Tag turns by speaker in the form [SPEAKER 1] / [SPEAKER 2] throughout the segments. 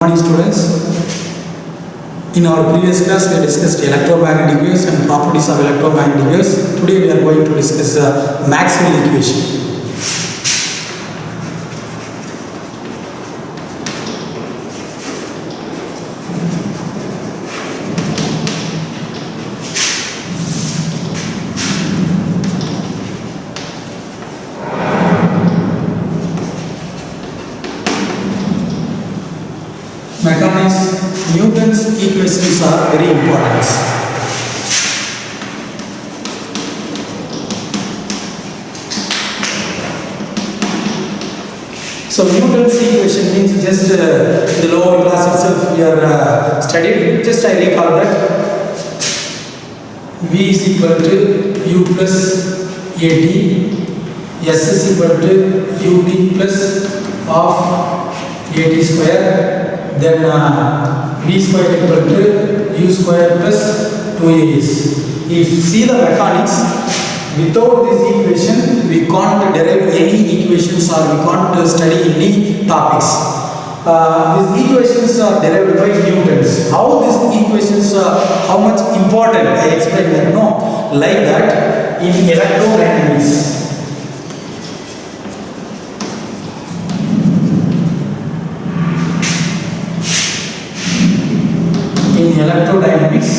[SPEAKER 1] Morning students, in our previous class we discussed electromagnetic waves and properties of electromagnetic waves. Today we are going to discuss Maxwell equation. Mechanics, Newton's equations are very important. So Newton's equation means just the lower class itself we are studied. Just I recall that V is equal to U plus AT, S is equal to UT plus of AT square. Then V square equal to U square plus 2AS. If you see the mechanics, without this equation, we can't derive any equations or we can't study any topics. These equations are derived by Newton's. How these equations are, how much important, I explained that, no, like that in electrodynamics. In electrodynamics,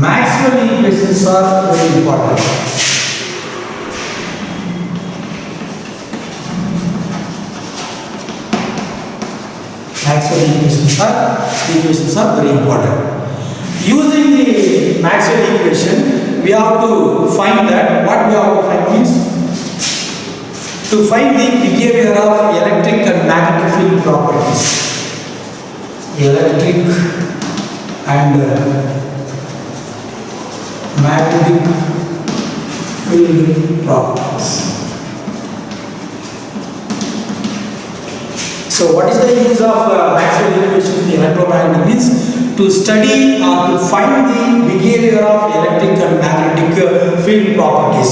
[SPEAKER 1] Maxwell equations are very important. Maxwell equations are very important. Using the Maxwell equation, we have to find that what we have to find means to find the behavior of electric and magnetic field properties. Electric and magnetic field properties. So what is the use of Maxwell equation in the electromagnetic means to study or to find the behavior of electric and magnetic field properties.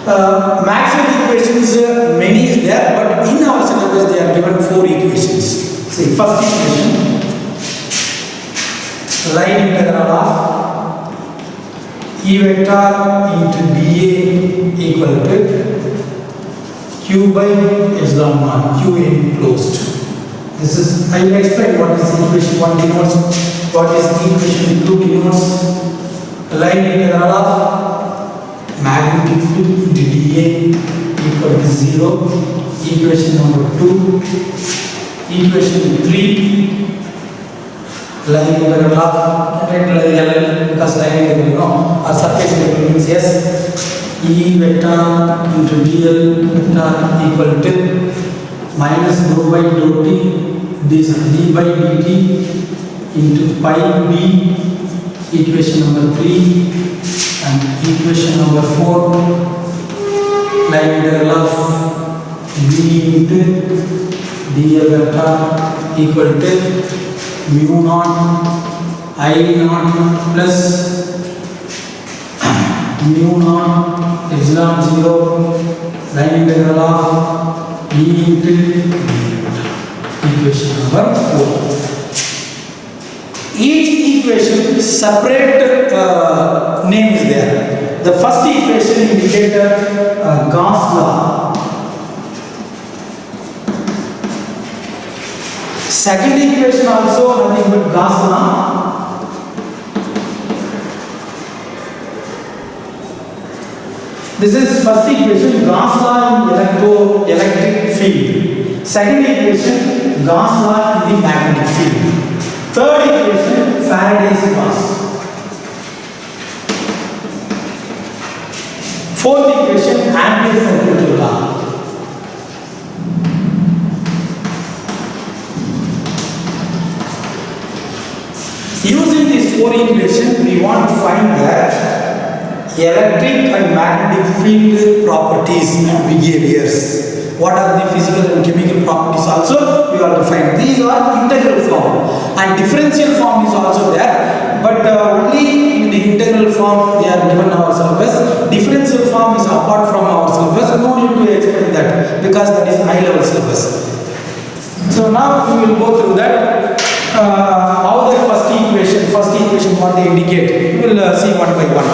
[SPEAKER 1] Maxwell equations many is there, but in our syllabus they are given 4 equations. See, first equation, line integral of E vector into dA equal to Q by epsilon naught, Q enclosed. This is, I will explain what is equation 1 denotes, what is equation 2 denotes. Line integral of magnetic field into dA equal to 0. Equation number 2. Equation 3. Line integral of L, because line integral no, or surface integral means yes. E vector into dl vector equal to minus dou by dou t d by dt into pi b. Equation number 3 and equation number 4. Line integral of v into dl vector equal to mu naught I naught plus mu naught epsilon 0 line integral of E into equation number 4. Each equation separate name is there. The first equation indicator Gauss law. Second equation also nothing but Gauss law. This is first equation Gauss law in electric field. Second equation Gauss law in the magnetic field. Third equation Faraday's law. Fourth equation Ampere's circular law. Using these 4 equations, we want to find the electric and magnetic field properties and behaviors. What are the physical and chemical properties also we have to find. These are integral form and differential form is also there, but only in the integral form they are given our syllabus. Differential form is apart from our syllabus. No need to explain that because that is high level syllabus. So now we will go through that. how the first equation what they indicate, we will see one by one.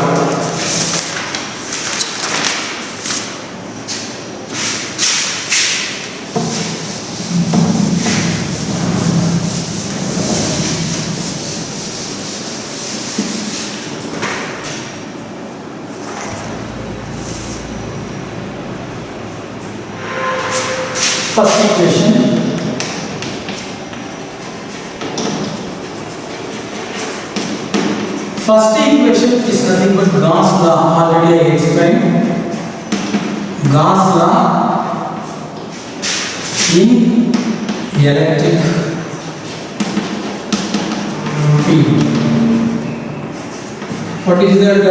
[SPEAKER 1] First equation, is nothing but Gauss law. Already I explained. Gauss law in electric field. What is that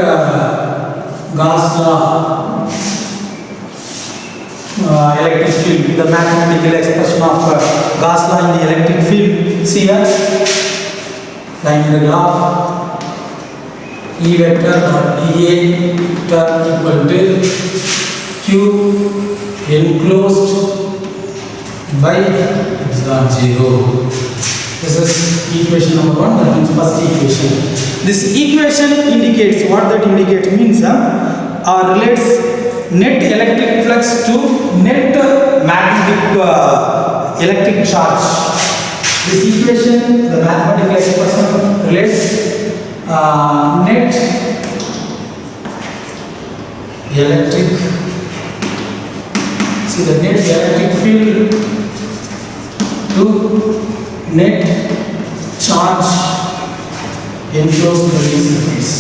[SPEAKER 1] Gauss law? Electric field, the mathematical expression of Gauss law in the electric field. See here, line in the graph. E vector dot dA term equal to Q enclosed by epsilon 0. This is equation number 1, that means first equation. This equation indicates, what that indicates means relates net electric flux to net magnetic electric charge. This equation, the mathematical expression relates net electric, see the net electric field to net charge enclosed by the surface.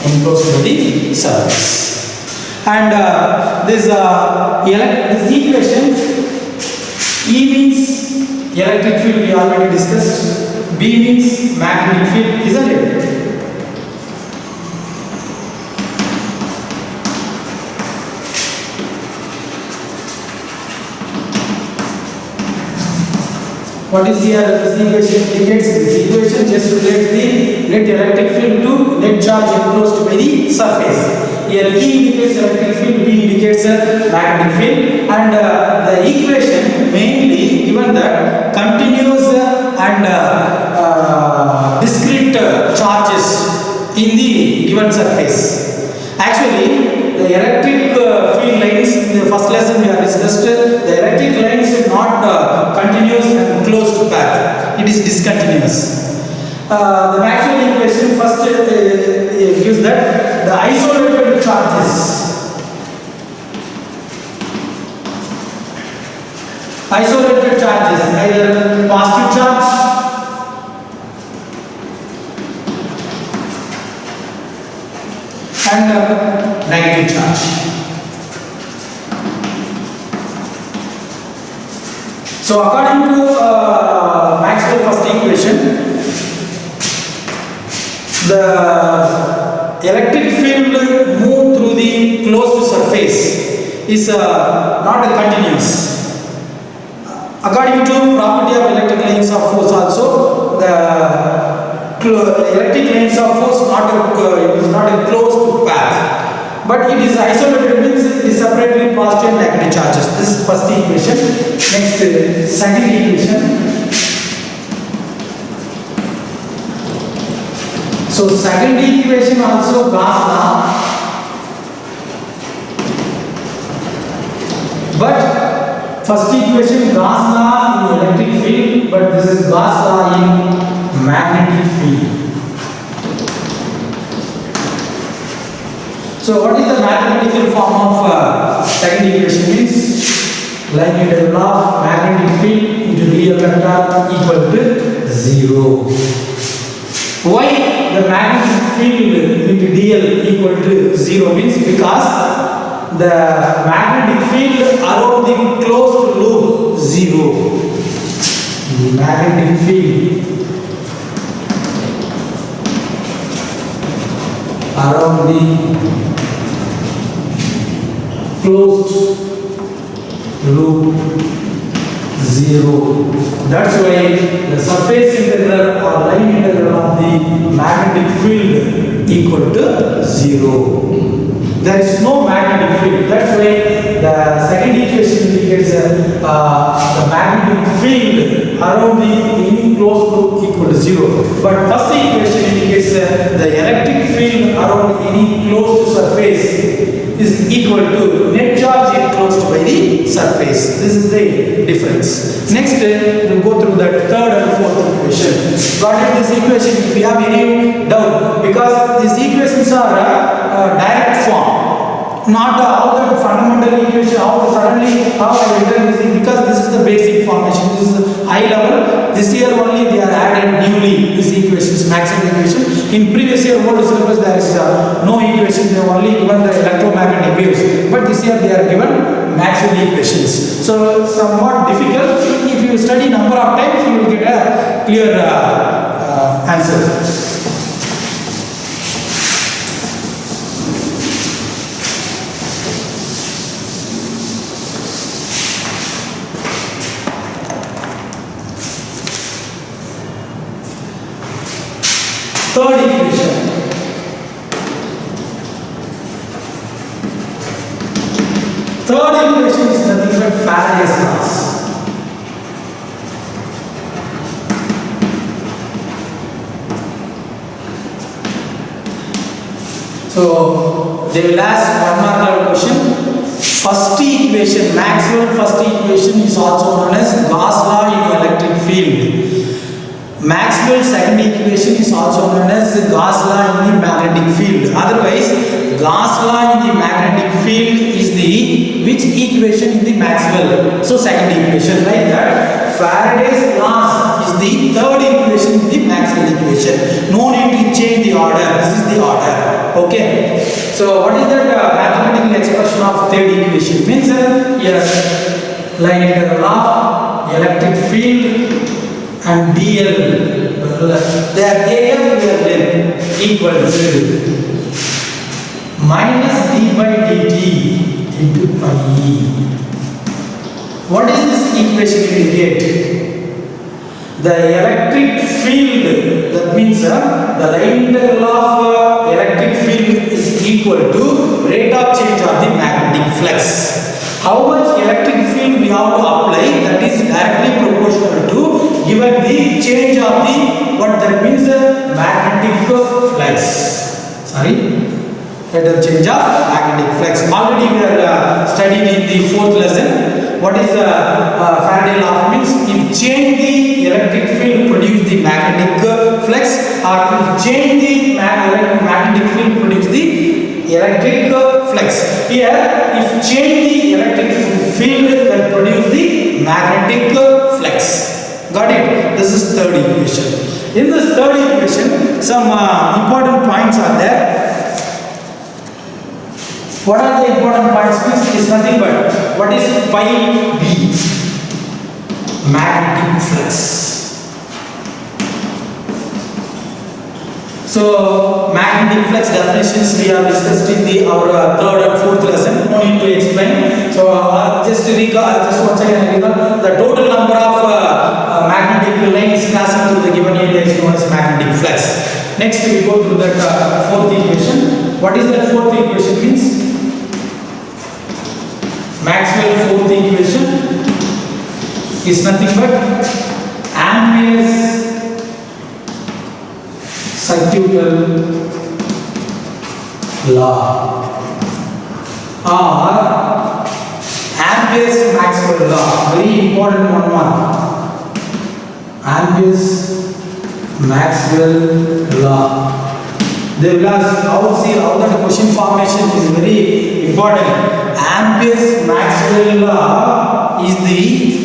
[SPEAKER 1] Enclosed by the surface. And this equation, E means electric field, we already discussed. B means magnetic field, isn't it? What is here? This equation indicates, this equation just relates the net electric field to net charge enclosed by the surface. Here E indicates electric field, B indicates magnetic field, and the equation mainly given that continuous and discrete charges in the given surface. Actually, the electric field lines, in the first lesson we have discussed, the electric lines is not continuous and closed path, it is discontinuous. The Maxwell equation first gives that the isolated charges, either positive charge and negative charge. So according to Maxwell first equation, the electric field move through the closed surface is not continuous. According to property of electric lines of force also, the electric lines of force is not a closed path, but it is isolated, means it is separately positive and negative charges. This is first equation. Next, second equation. So second equation also Gauss law, but first equation Gauss law in electric field, but this is Gauss law in magnetic field. So what is the mathematical form of second equation? Means line integral of magnetic field into real vector equal to 0. Why the magnetic field into dl equal to 0 means because the magnetic field around the closed loop 0. The magnetic field around the closed loop 0. That's why the surface integral or line integral of the magnetic field equal to 0. There is no magnetic field. That's why around the any closed loop equal to 0. But first equation indicates the electric field around any closed surface is equal to net charge enclosed by the surface. This is the difference. Next, we'll go through that third and fourth equation. Got it? This equation, if you have any doubt, because these equations are direct form, not how the fundamental equation, how I enter this thing, because this is the basic formation, this is high level. This year only they are added newly, these equations, Maxwell equation. In previous year old syllabus there is no equation, they have only given the electromagnetic waves, but this year they are given Maxwell equations. So somewhat difficult. If you study number of times, you will get a clear answer. Third equation. Third equation is nothing but Faraday's laws. So they will ask one mark level question. First equation, Maxwell first equation is also known as Gauss law in electric field. Maxwell's second equation is also known as Gauss law in the magnetic field. Otherwise, Gauss law in the magnetic field is the which equation in the Maxwell? So second equation, like that. Faraday's laws is the third equation in the Maxwell equation. No need to change the order. This is the order. Okay. So what is that mathematical expression of third equation? Means yes, line integral of electric field and dl, their area equal to minus d by dt into pi e. What is this equation indicate? The electric field, that means the line integral of electric field is equal to rate of change of the magnetic flux. How much electric field we have to apply, that is directly proportional to given the change of the, what that means, magnetic flux. Sorry, rate of change of magnetic flux. Already we are studied in the fourth lesson. What is the Faraday law? Means if change the electric field produce the magnetic flux, or if change the magnetic field produce the electric flux. Here, if change the electric field that produce the magnetic flux. Got it? This is third equation. In this third equation, some important points are there. What are the important points? This is nothing but what is pi b? Magnetic flux. So magnetic flux definitions we have discussed in our third and fourth lesson. No need to explain. So just recall, just once again recall, the total number of magnetic lines passing through the given area is known as magnetic flux. Next we go through that fourth equation. What is that fourth equation means? Maxwell fourth equation is nothing but Ampere's circuital law or Ampere's Maxwell law. Very important one. Ampere's Maxwell law. They will ask how that question formation is very important. Ampere's Maxwell law is the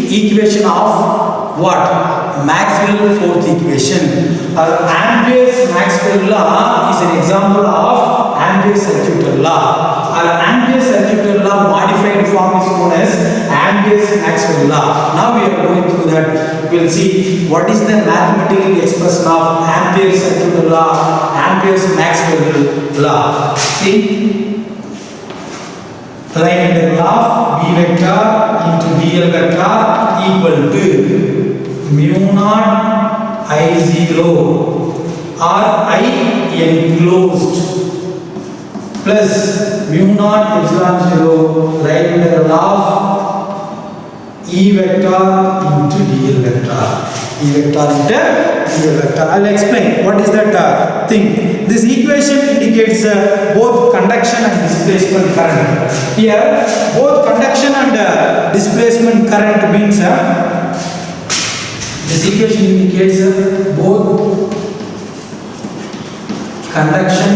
[SPEAKER 1] equation of what? Maxwell fourth equation. Ampere's Maxwell law is an example of Ampere's circuital law. Ampere's circuital law modified form is known as Ampere's Maxwell law. Now we are going through that. We will see what is the mathematical expression of Ampere's circuital law, Ampere's Maxwell law. See, line integral of B vector into dl vector equal to mu naught I0 or I enclosed plus mu naught epsilon 0 line integral of E vector into dl vector. E vector into dl vector. I will explain what is that thing. This equation indicates both conduction and displacement current. Here both conduction and displacement current means this equation indicates both conduction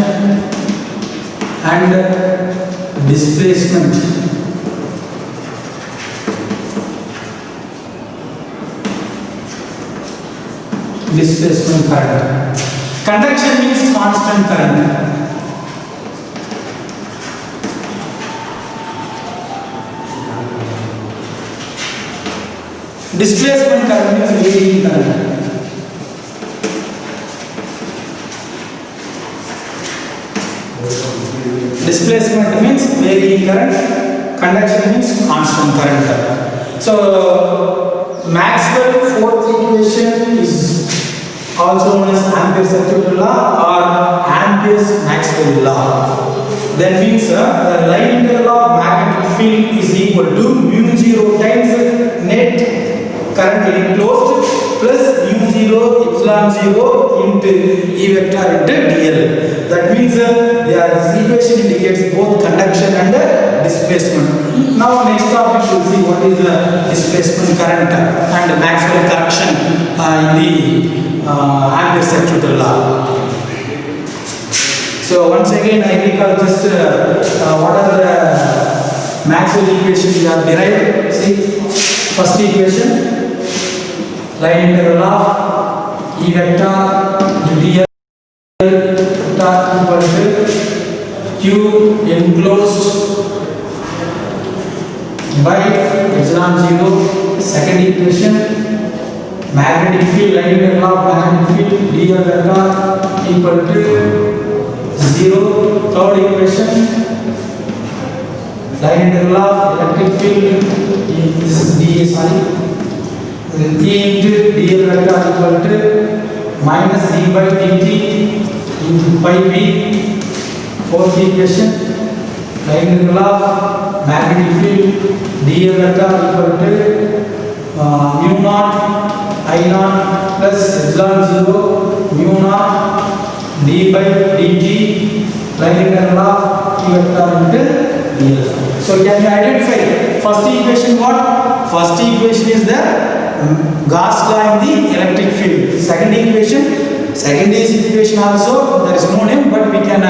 [SPEAKER 1] and displacement. Displacement current. Conduction means constant current. Displacement current means varying current. Displacement means varying current. Conduction means constant current. So Maxwell's fourth equation is also known as Ampere's circuit law or Ampere's Maxwell law. That means the line integral of magnetic field is equal to mu 0 times net current enclosed plus mu 0 epsilon 0 into E vector into dl. That means this equation indicates both conduction and displacement. Now next topic we will see what is the displacement current and Maxwell correction in the Ampere's circuit law. So once again I recall just what are the Maxwell equations we have derived. See, first equation, line integral of E vector dl vector equal to Q enclosed by epsilon 0. Second equation, magnetic field, line integral of magnetic field dl vector equal to 0. Third equation, line integral of electric field, this is dA, sorry, E into dl vector equal to minus d by dt into pi b. Fourth equation, line integral of magnetic field dl vector equal to mu naught I naught plus epsilon 0 mu naught d by dt, line integral of E vector into dl. So can you identify first equation what? First equation is the Gauss law in the electric field. Second equation also there is no name, but we can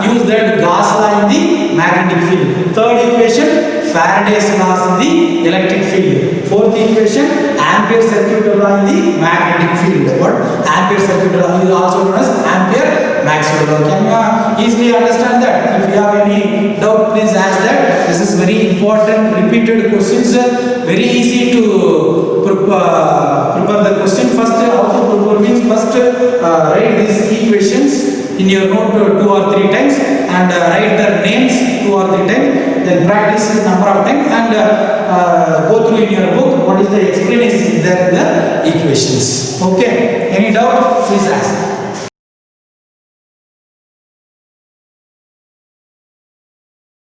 [SPEAKER 1] use that Gauss law in the magnetic field. Third equation, Faraday's laws in the electric field. Fourth equation, Ampere's circuit law in the magnetic field. What? Ampere's circuit law is also known as Ampere Maxwell law. Can you easily understand that? If you have any doubt, please ask that. This is very important, repeated questions. Very easy to prepare the question. First, how to prepare means first write these equations in your note 2 or 3 times and write their names 2 or 3 times. Then practice a number of times and go through in your book what is the explanation there in the equations. Okay. Any doubt? Please ask.